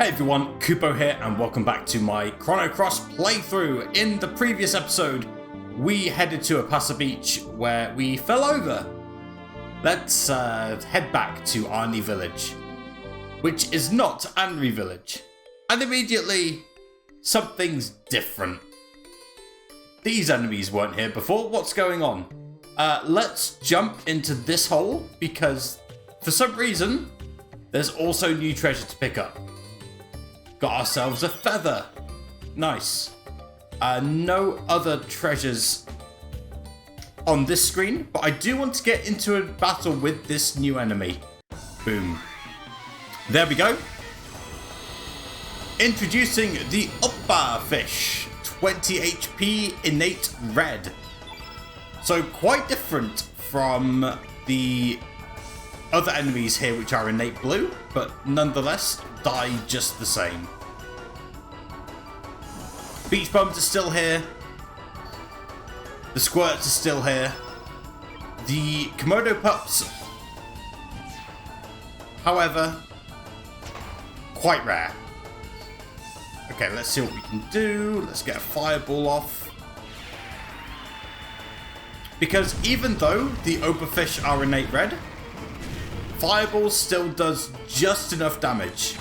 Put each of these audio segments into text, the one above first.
Hey everyone, Kupo here and welcome back to my Chrono Cross playthrough. In the previous episode, we headed to a Passa beach where we fell over. Let's head back to Arni Village, which is not Arni Village. And immediately, something's different. These enemies weren't here before. What's going on? Let's jump into this hole because for some reason, there's also new treasure to pick up. Got ourselves a feather. Nice. No other treasures on this screen, but I do want to get into a battle with this new enemy. Boom. There we go. Introducing the Uppa fish. 20 HP innate red. So quite different from the other enemies here which are innate blue, but nonetheless die just the same. Beach bums are still here. The squirts are still here. The Komodo pups, however, quite rare. Okay, let's see what we can do. Let's get a fireball off. Because even though the Opa fish are innate red, Fireball still does just enough damage.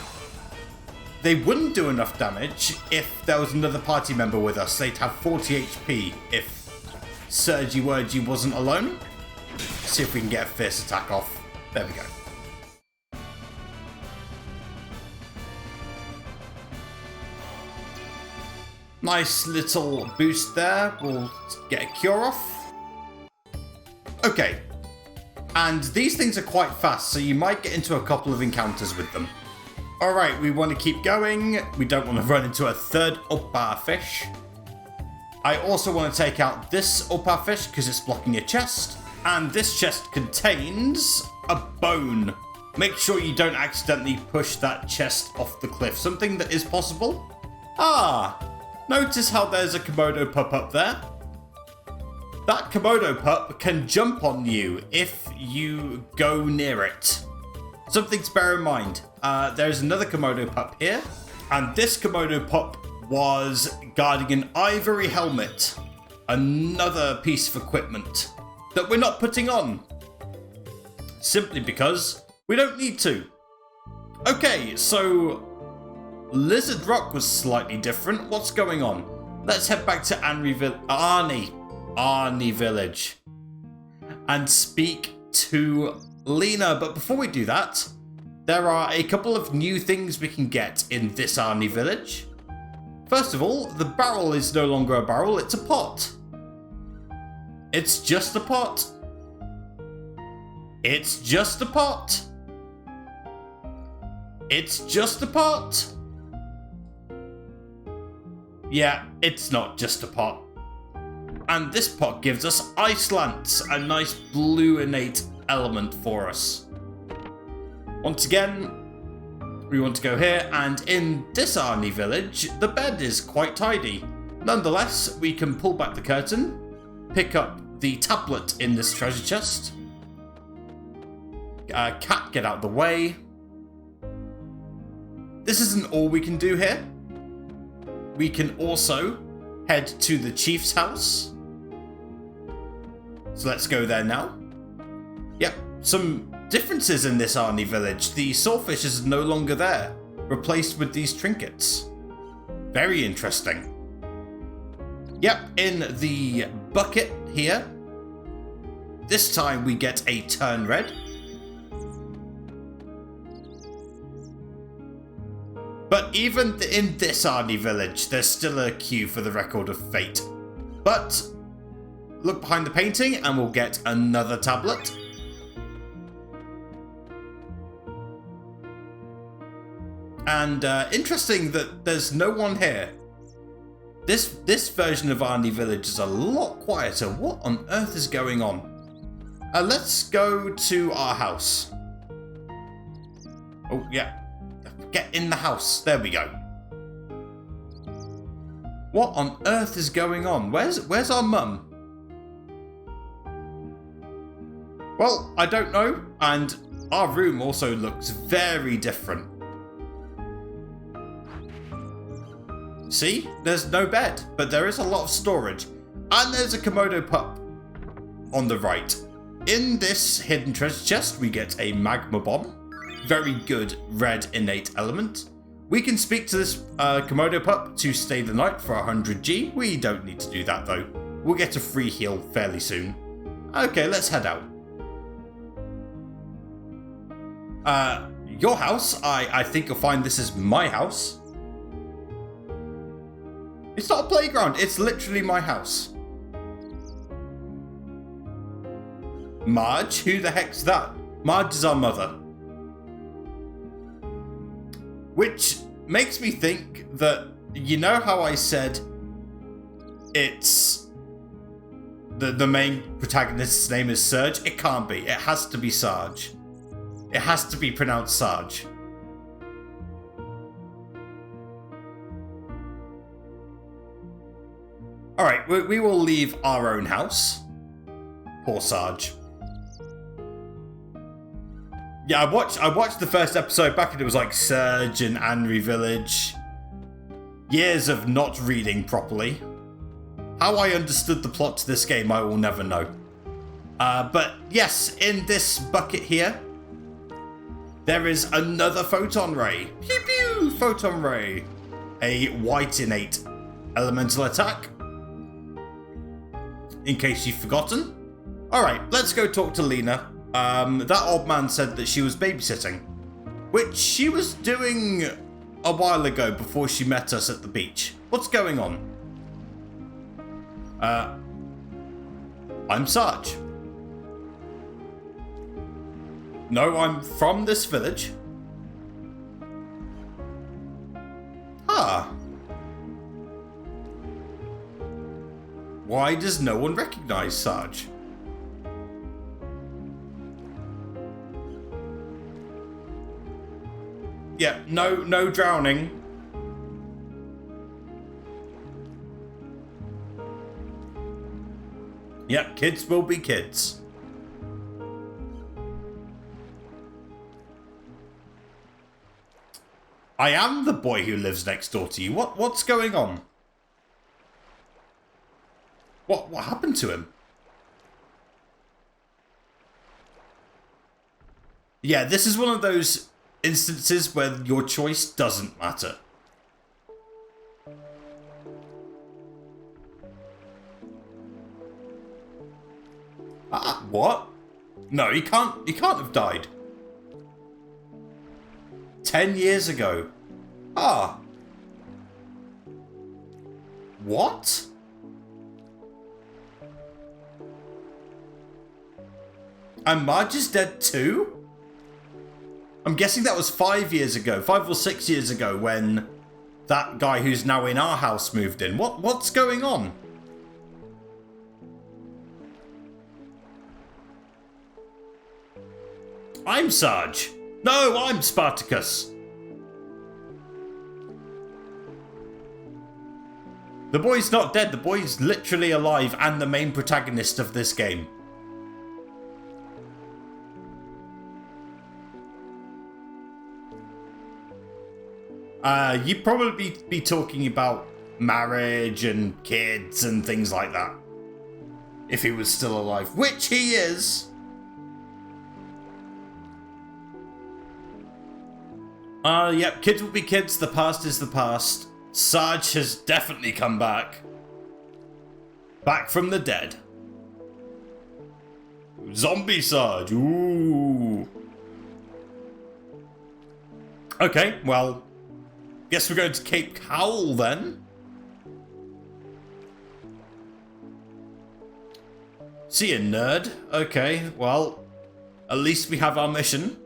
They wouldn't do enough damage if there was another party member with us. They'd have 40 HP if Serge wasn't alone. Let's see if we can get a fierce attack off. There we go. Nice little boost there. We'll get a cure off. Okay. And these things are quite fast, so you might get into a couple of encounters with them. Alright, we want to keep going. We don't want to run into a third Uppa fish. I also want to take out this Uppa fish because it's blocking a chest. And this chest contains a bone. Make sure you don't accidentally push that chest off the cliff. Something that is possible. Notice how there's a Komodo pup up there. That Komodo pup can jump on you if you go near it. Something to bear in mind. There's another Komodo pup here. And this Komodo pup was guarding an ivory helmet. Another piece of equipment that we're not putting on. Simply because we don't need to. Okay, so Lizard Rock was slightly different. What's going on? Let's head back to Arni Village and speak to Lena. But before we do that, there are a couple of new things we can get in this Arni Village. First of all, the barrel is no longer a barrel, it's a pot. It's just a pot. It's just a pot. It's just a pot. Yeah, it's not just a pot. And this pot gives us Ice Lance, a nice blue innate element for us. Once again, we want to go here, and in this Arni Village, the bed is quite tidy. Nonetheless, we can pull back the curtain, pick up the tablet in this treasure chest. Cat, get out of the way. This isn't all we can do here. We can also head to the chief's house. So let's go there now. Yep, some differences in this Arni Village. The swordfish is no longer there, replaced with these trinkets. Very interesting. Yep, in the bucket here, this time we get a turn red. But even in this Arni Village, there's still a queue for the Record of Fate. But look behind the painting and we'll get another tablet. And interesting that there's no one here. This version of Arni Village is a lot quieter. What on earth is going on? Let's go to our house. Oh, yeah. Get in the house. There we go. What on earth is going on? Where's our mum? Well, I don't know. And our room also looks very different. See? There's no bed, but there is a lot of storage. And there's a Komodo pup on the right. In this hidden treasure chest, we get a magma bomb. Very good red innate element. We can speak to this Komodo pup to stay the night for 100G. We don't need to do that though. We'll get a free heal fairly soon. Okay, let's head out. Your house? I think you'll find this is my house. It's not a playground, it's literally my house. Marge? Who the heck's that? Marge is our mother. Which makes me think that, you know how I said it's the main protagonist's name is Serge? It can't be. It has to be Serge. It has to be pronounced Serge. Alright, we will leave our own house. Poor Serge. Yeah, I watched the first episode back and it was like Serge and Arni Village. Years of not reading properly. How I understood the plot to this game, I will never know. But yes, in this bucket here, there is another photon ray. Pew pew! Photon ray. A white innate elemental attack. In case you've forgotten. Alright, let's go talk to Lena. That old man said that she was babysitting, which she was doing a while ago before she met us at the beach. What's going on? I'm Serge. No, I'm from this village. Ah. Why does no one recognize Serge? Yeah, no drowning. Yep, kids will be kids. I am the boy who lives next door to you. What's going on? What happened to him? Yeah, this is one of those instances where your choice doesn't matter. What? No, he can't have died. 10 years ago. Ah. What? And Marge is dead too? I'm guessing that was 5 years ago, 5 or 6 years ago, when that guy who's now in our house moved in. What's going on? I'm Sarge. No, I'm Spartacus. The boy's not dead, the boy's literally alive and the main protagonist of this game. You'd probably be talking about marriage and kids and things like that. If he was still alive, which he is. Yep, kids will be kids, the past is the past. Sarge has definitely come back. Back from the dead. Zombie Sarge, ooh. Okay, well, guess we're going to Cape Howl then. See you, nerd. Okay, well, at least we have our mission.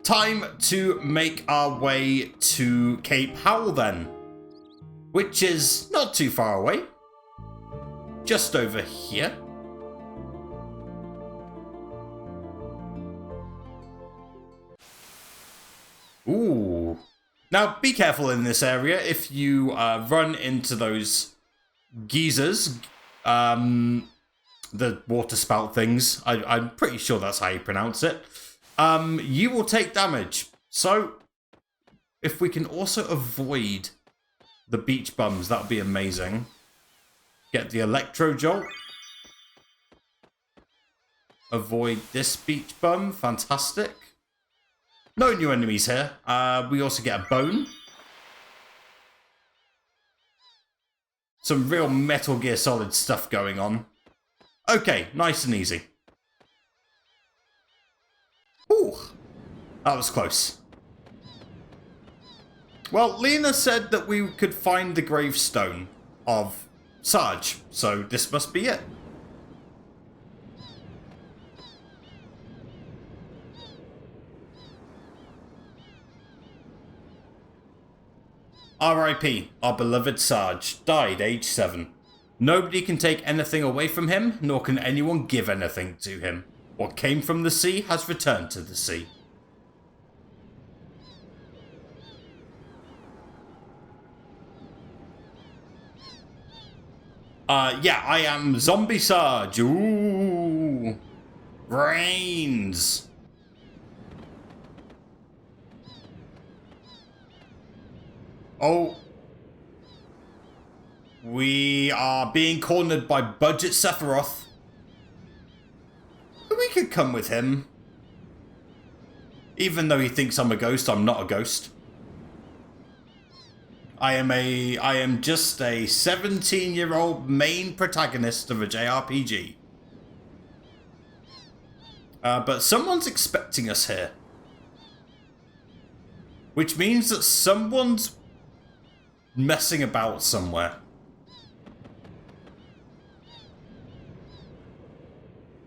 Time to make our way to Cape Howl then, which is not too far away. Just over here. Ooh. Now, be careful in this area if you run into those geezers, the water spout things. I'm pretty sure that's how you pronounce it. You will take damage. So, If we can also avoid the beach bums, that would be amazing. Get the electro jolt. Avoid this beach bum. Fantastic. No new enemies here. We also get a bone. Some real Metal Gear Solid stuff going on. Okay, nice and easy. Ooh, that was close. Well, Lena said that we could find the gravestone of Serge, so this must be it. R.I.P. Our beloved Serge died age 7. Nobody can take anything away from him, nor can anyone give anything to him. What came from the sea has returned to the sea. Yeah, I am Zombie Serge. Ooh. Brains. Oh. We are being cornered by Budget Sephiroth. We could come with him. Even though he thinks I'm a ghost, I'm not a ghost. I am just a 17-year-old main protagonist of a JRPG. But someone's expecting us here. Which means that someone's messing about somewhere.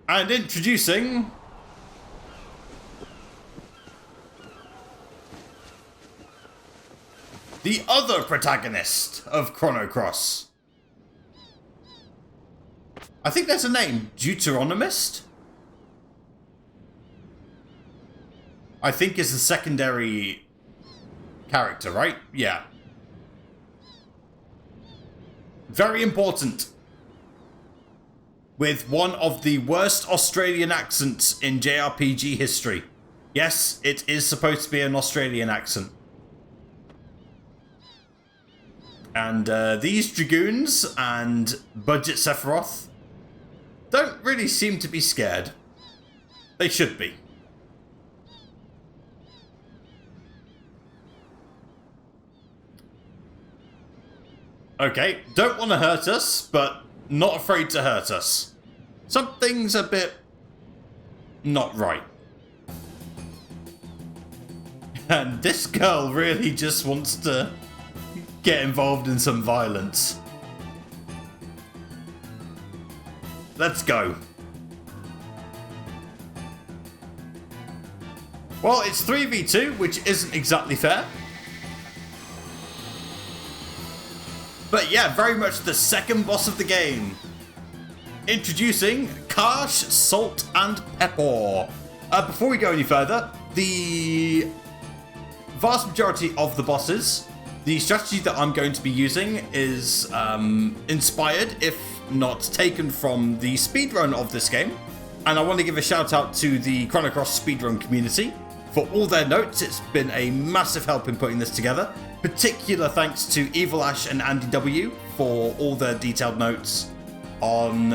And introducing... the other protagonist of Chrono Cross. I think there's a name. Deuteronomist? I think is the secondary character, right? Yeah. Very important. With one of the worst Australian accents in JRPG history. Yes, it is supposed to be an Australian accent. And these Dragoons and Budget Sephiroth don't really seem to be scared. They should be. Okay, don't want to hurt us, but not afraid to hurt us. Something's a bit not right. And this girl really just wants to get involved in some violence. Let's go. Well, it's 3v2, which isn't exactly fair. But yeah, very much the second boss of the game. Introducing Karsh, Solt, and Peppor. Before we go any further, the vast majority of the bosses, the strategy that I'm going to be using is inspired, if not taken from the speedrun of this game. And I want to give a shout out to the Chrono Cross speedrun community for all their notes. It's been a massive help in putting this together. Particular thanks to Evil Ash and Andy W for all their detailed notes on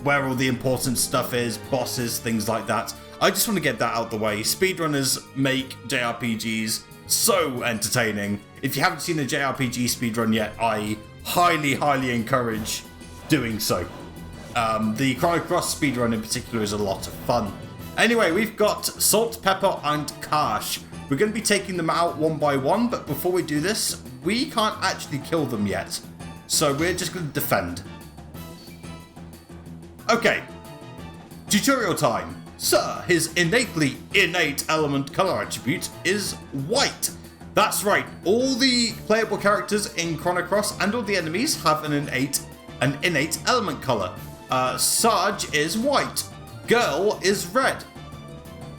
where all the important stuff is, bosses, things like that. I just want to get that out the way. Speedrunners make JRPGs so entertaining. If you haven't seen a JRPG speedrun yet, I highly, highly encourage doing so. The Chrono Cross speedrun in particular is a lot of fun. Anyway, we've got Solt, Peppor, and Karsh. We're going to be taking them out one by one, but before we do this, we can't actually kill them yet. So we're just going to defend. Okay. Tutorial time. Sir, his innate element color attribute is white. That's right, all the playable characters in Chrono Cross and all the enemies have an innate element color. Serge is white. Girl is red.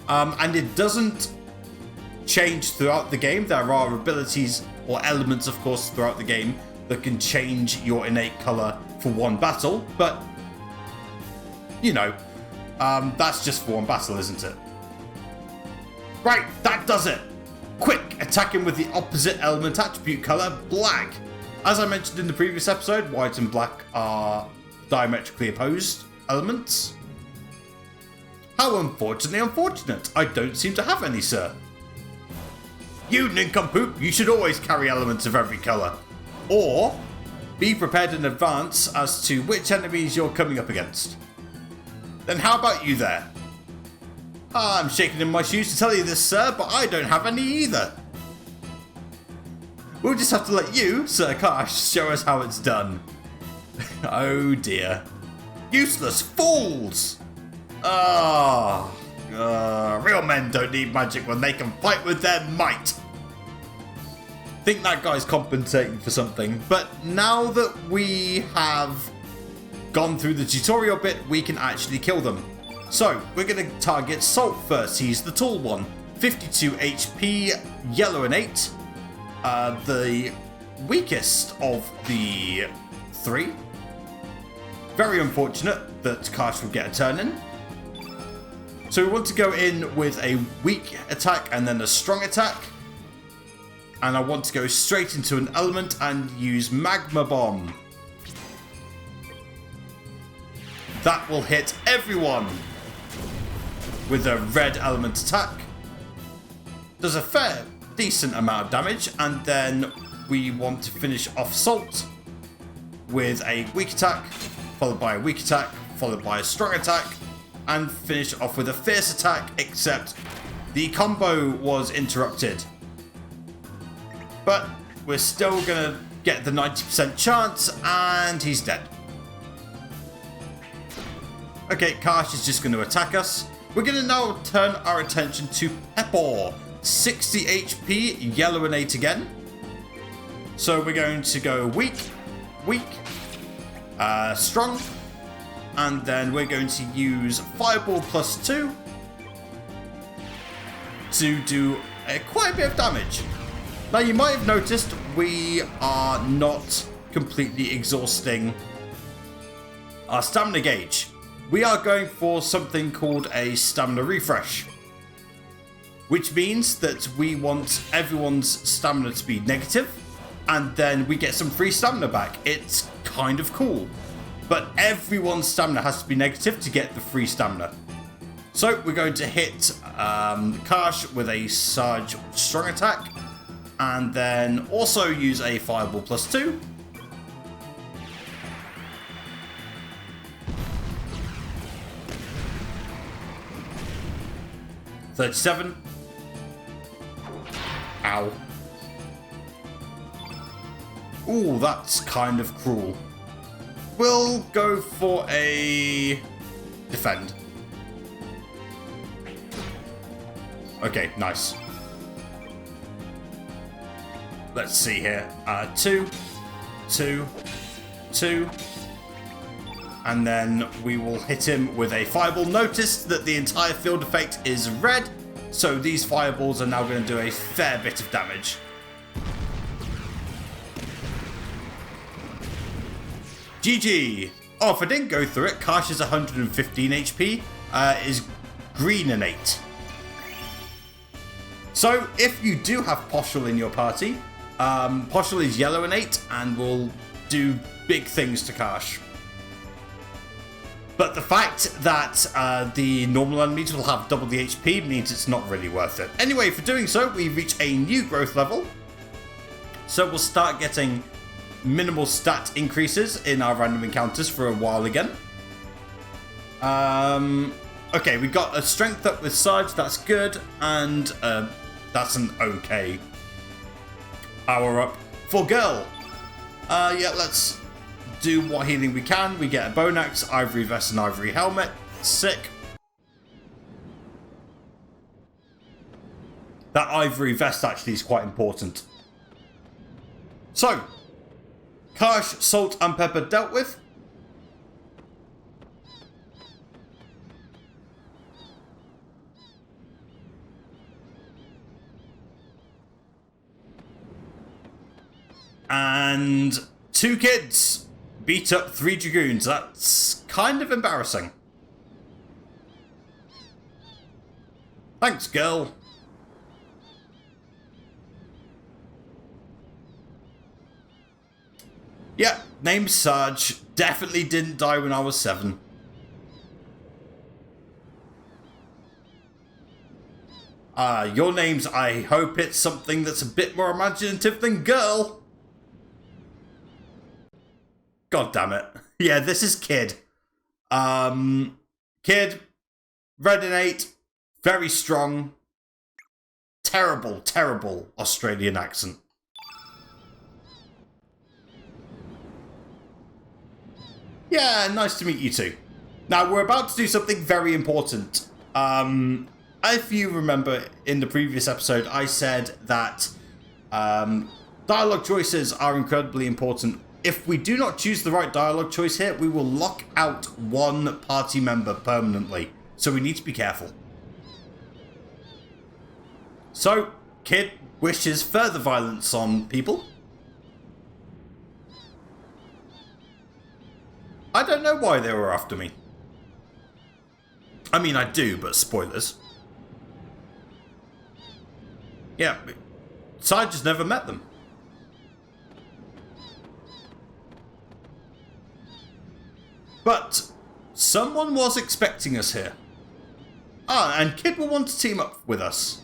And it doesn't change throughout the game. There are abilities or elements, of course, throughout the game that can change your innate color for one battle, but you know, that's just for one battle, isn't it? Right, that does it. Quick, attacking with the opposite element attribute color, black. As I mentioned in the previous episode, white and black are diametrically opposed elements. How unfortunately unfortunate. I don't seem to have any, sir. You nincompoop, you should always carry elements of every color. Or be prepared in advance as to which enemies you're coming up against. Then how about you there? I'm shaking in my shoes to tell you this, sir, but I don't have any either. We'll just have to let you, Sir Karsh, show us how it's done. Oh dear. Useless fools! Real men don't need magic when they can fight with their might. Think that guy's compensating for something, but now that we have gone through the tutorial bit, we can actually kill them. So, we're going to target Solt first. He's the tall one. 52 HP, yellow and 8. The weakest of the 3. Very unfortunate that Karsh would get a turn in. So we want to go in with a weak attack and then a strong attack. And I want to go straight into an element and use Magma Bomb. That will hit everyone with a red element attack. Does a fair, decent amount of damage. And then we want to finish off Solt with a weak attack, followed by a weak attack, followed by a strong attack, and finish off with a fierce attack, except the combo was interrupted. But we're still going to get the 90% chance, and he's dead. Okay, Karsh is just going to attack us. We're going to now turn our attention to Peppor. 60 HP, yellow and 8 again. So we're going to go weak, strong, and then we're going to use Fireball +2 to do quite a bit of damage. Now you might have noticed we are not completely exhausting our stamina gauge. We are going for something called a stamina refresh, which means that we want everyone's stamina to be negative, and then we get some free stamina back. It's kind of cool, but everyone's stamina has to be negative to get the free stamina. So we're going to hit Karsh with a Serge strong attack, and then also use a Fireball +2. $37. Ow. Ooh, that's kind of cruel. We'll go for a defend. Okay, nice. Let's see here. 2, 2, 2. And then we will hit him with a fireball. Notice that the entire field effect is red, so these fireballs are now going to do a fair bit of damage. GG! Oh, if I didn't go through it, Karsh is 115 HP, is green and 8. So, if you do have Poshul in your party, Poshul is yellow and 8 and will do big things to Karsh. But the fact that the normal enemies will have double the HP means it's not really worth it. Anyway, for doing so, we reach a new growth level. So we'll start getting minimal stat increases in our random encounters for a while again. Okay, we got a strength up with Serge, that's good, and that's an okay power up for girl. Yeah, let's do what healing we can. We get a bone axe, ivory vest, and ivory helmet. Sick. That ivory vest actually is quite important. So, Karsh, Solt, and Peppor dealt with. And 2 kids beat up 3 dragoons. That's kind of embarrassing. Thanks, girl. Yep, name's Serge. Definitely didn't die when I was 7. Your name's, I hope it's something that's a bit more imaginative than girl. God damn it. Yeah, this is Kid. Kid, red innate, very strong. Terrible, terrible Australian accent. Yeah, nice to meet you too. Now, we're about to do something very important. If you remember in the previous episode, I said that dialogue choices are incredibly important. If we do not choose the right dialogue choice here, we will lock out one party member permanently. So we need to be careful. So, Kid wishes further violence on people. I don't know why they were after me. I mean, I do, but spoilers. Yeah, Serge has never met them. But someone was expecting us here. And Kid will want to team up with us,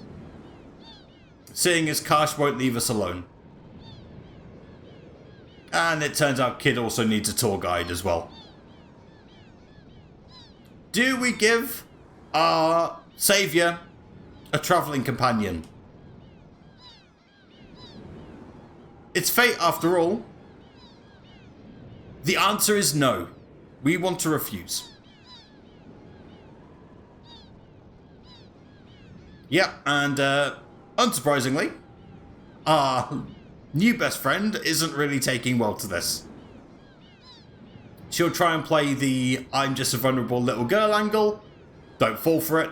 seeing as Karsh won't leave us alone. And it turns out Kid also needs a tour guide as well. Do we give our saviour a travelling companion? It's fate after all. The answer is no. We want to refuse. Yep, and unsurprisingly, our new best friend isn't really taking well to this. She'll try and play the I'm just a vulnerable little girl angle. Don't fall for it.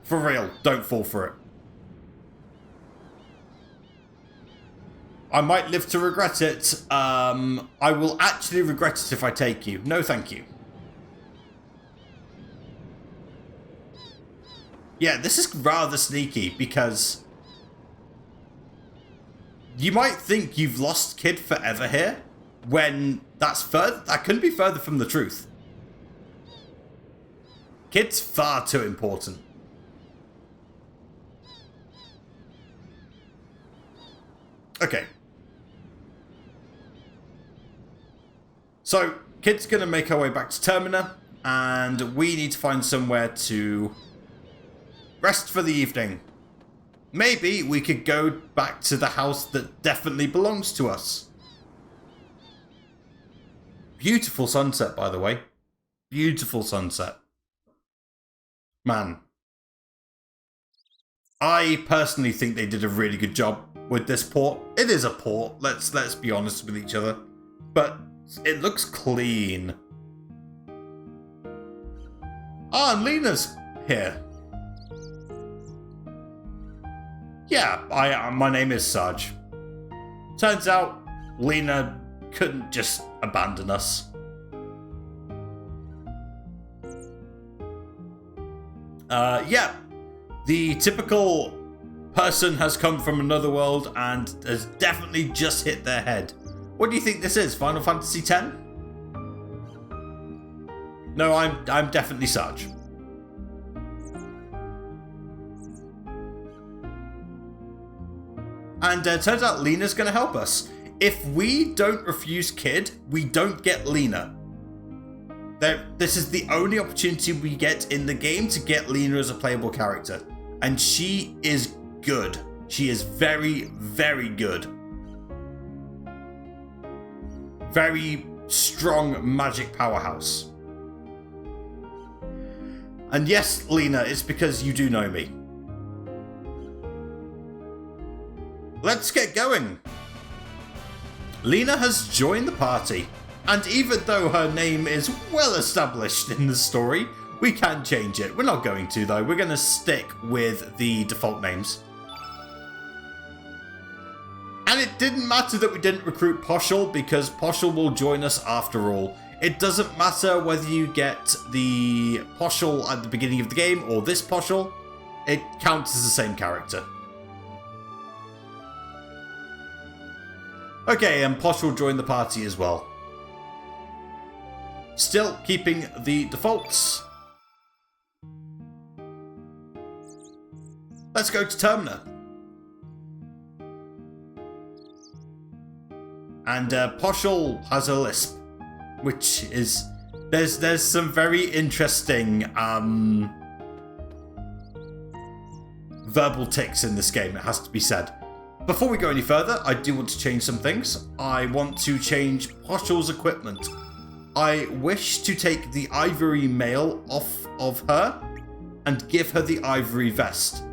For real, don't fall for it. I might live to regret it. I will actually regret it if I take you. No, thank you. Yeah, this is rather sneaky because you might think you've lost Kid forever here, when that couldn't be further from the truth. Kid's far too important. Okay. So, Kid's going to make our way back to Termina, and we need to find somewhere to rest for the evening. Maybe we could go back to the house that definitely belongs to us. Beautiful sunset, by the way. Beautiful sunset. Man. I personally think they did a really good job with this port. It is a port, let's be honest with each other. But it looks clean. Ah, and Lena's here. Yeah, my name is Serge. Turns out Lena couldn't just abandon us. Yeah, the typical person has come from another world and has definitely just hit their head. What do you think this is, Final Fantasy X? No, I'm definitely Serge. And turns out Lena's going to help us. If we don't refuse Kid, we don't get Lena. This is the only opportunity we get in the game to get Lena as a playable character. And she is good. She is very, very good. Very strong magic powerhouse. And yes, Lena, it's because you do know me. Let's get going. Lena has joined the party, and even though her name is well established in the story, we can change it. We're not going to though, we're going to stick with the default names. And it didn't matter that we didn't recruit Poshel, because Poshel will join us after all. It doesn't matter whether you get the Poshel at the beginning of the game or this Poshel, it counts as the same character. Okay, and Posh will join the party as well. Still keeping the defaults. Let's go to Termina. And Poshul has a lisp, which is there's some very interesting verbal tics in this game, it has to be said. Before we go any further, I do want to change some things. I want to change Poshul's equipment. I wish to take the ivory mail off of her and give her the ivory vest.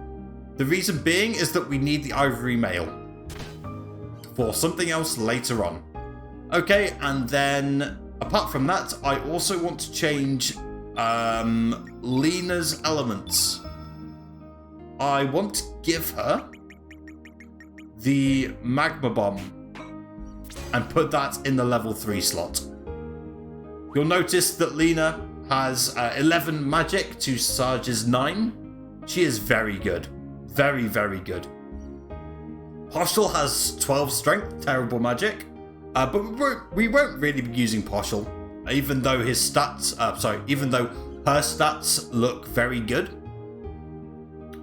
The reason being is that we need the ivory mail for something else later on. Okay, and then apart from that, I also want to change Lena's elements. I want to give her the magma bomb and put that in the level 3 slot. You'll notice that Lena has 11 magic to Serge's 9. She is very good. Very, very good. Poshul has 12 strength, terrible magic. But we won't really be using Poshul, even though his stats, even though her stats look very good.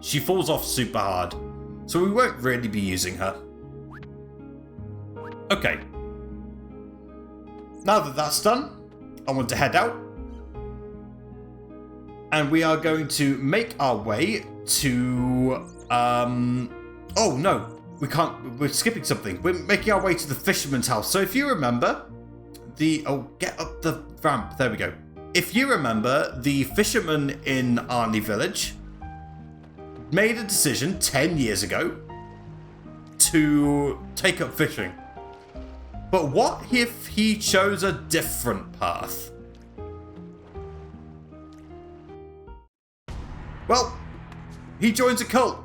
She falls off super hard, so we won't really be using her. Okay. Now that that's done, I want to head out. And we are going to make our way to... oh no, we can't, we're skipping something. We're making our way to the fisherman's house. So if you remember, get up the ramp, there we go. If you remember, the fisherman in Arni Village made a decision 10 years ago to take up fishing. But what if he chose a different path? Well, he joins a cult.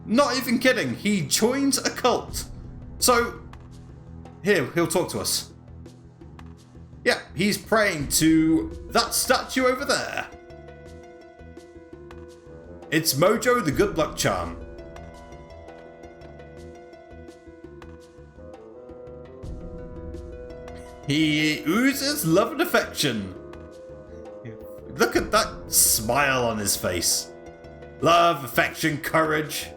Not even kidding, he joins a cult. So, here, he'll talk to us. Yeah, he's praying to that statue over there. It's Mojo the Good Luck Charm. He oozes love and affection. Look at that smile on his face. Love, affection, courage.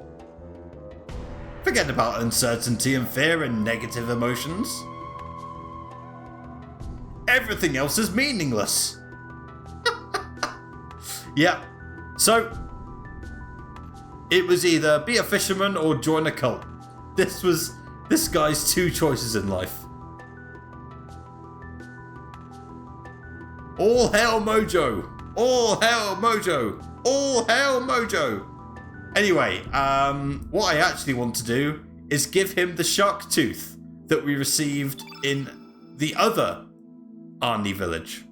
Forget about uncertainty and fear and negative emotions. Everything else is meaningless. Yeah, so it was either be a fisherman or join a cult. This was this guy's two choices in life. All hail Mojo! All hail Mojo! All hail Mojo! Anyway, what I actually want to do is give him the shark tooth that we received in the other Arni Village.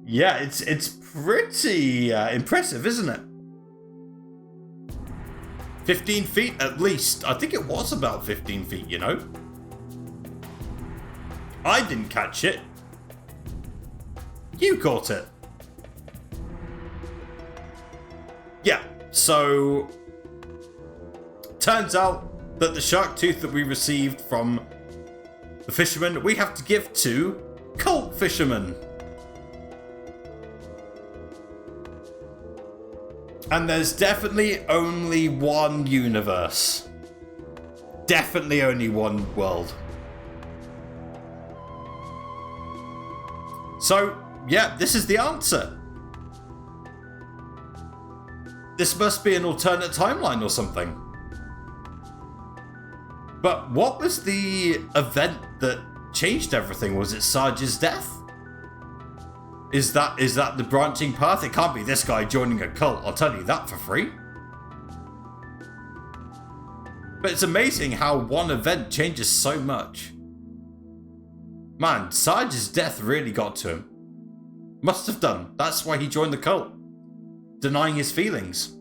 Yeah, it's pretty impressive, isn't it? 15 feet at least. I think it was about 15 feet, you know? I didn't catch it. You caught it. Yeah, so turns out that the shark tooth that we received from the fisherman, we have to give to cult fishermen. And there's definitely only one universe. Definitely only one world. So, yeah, this is the answer. This must be an alternate timeline or something. But what was the event that changed everything? Was it Serge's death? Is that the branching path? It can't be this guy joining a cult, I'll tell you that for free. But it's amazing how one event changes so much. Man, Serge's death really got to him. Must have done. That's why he joined the cult. Denying his feelings.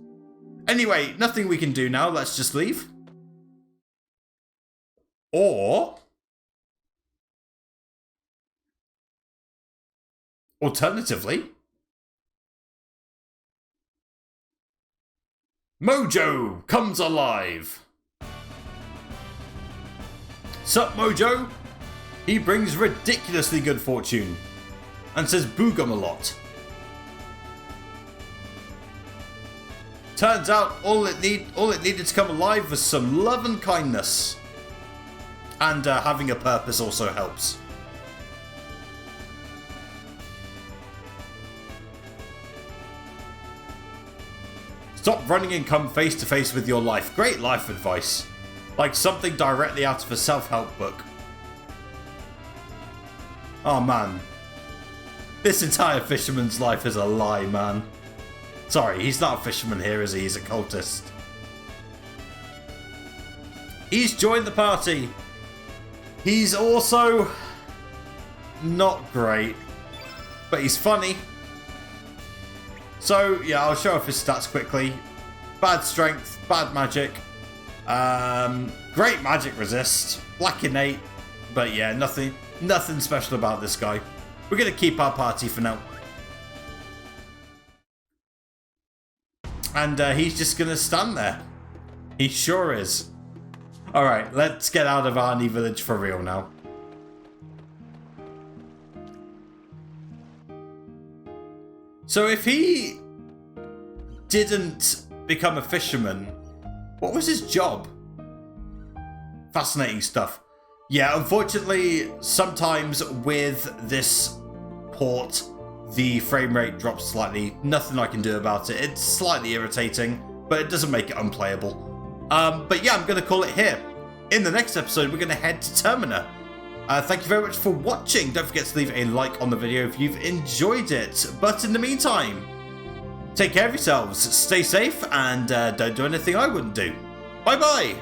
Anyway, nothing we can do now. Let's just leave. Or alternatively, Mojo comes alive. Sup, Mojo? He brings ridiculously good fortune and says boogum a lot. Turns out all it needed to come alive was some love and kindness. And having a purpose also helps. Stop running and come face to face with your life. Great life advice. Like something directly out of a self-help book. Oh man. This entire fisherman's life is a lie, man. Sorry, he's not a fisherman here, is he? He's a cultist. He's joined the party. He's also not great, but he's funny. So, yeah, I'll show off his stats quickly. Bad strength, bad magic. Great magic resist. Black innate. But yeah, nothing special about this guy. We're going to keep our party for now. And he's just going to stand there. He sure is. Alright, let's get out of Arni Village for real now. So if he didn't become a fisherman, what was his job? Fascinating stuff. Yeah, unfortunately, sometimes with this port, the frame rate drops slightly. Nothing I can do about it. It's slightly irritating, but it doesn't make it unplayable. But yeah, I'm going to call it here. In the next episode, we're going to head to Termina. Thank you very much for watching. Don't forget to leave a like on the video if you've enjoyed it. But in the meantime, take care of yourselves, stay safe, and don't do anything I wouldn't do. Bye-bye!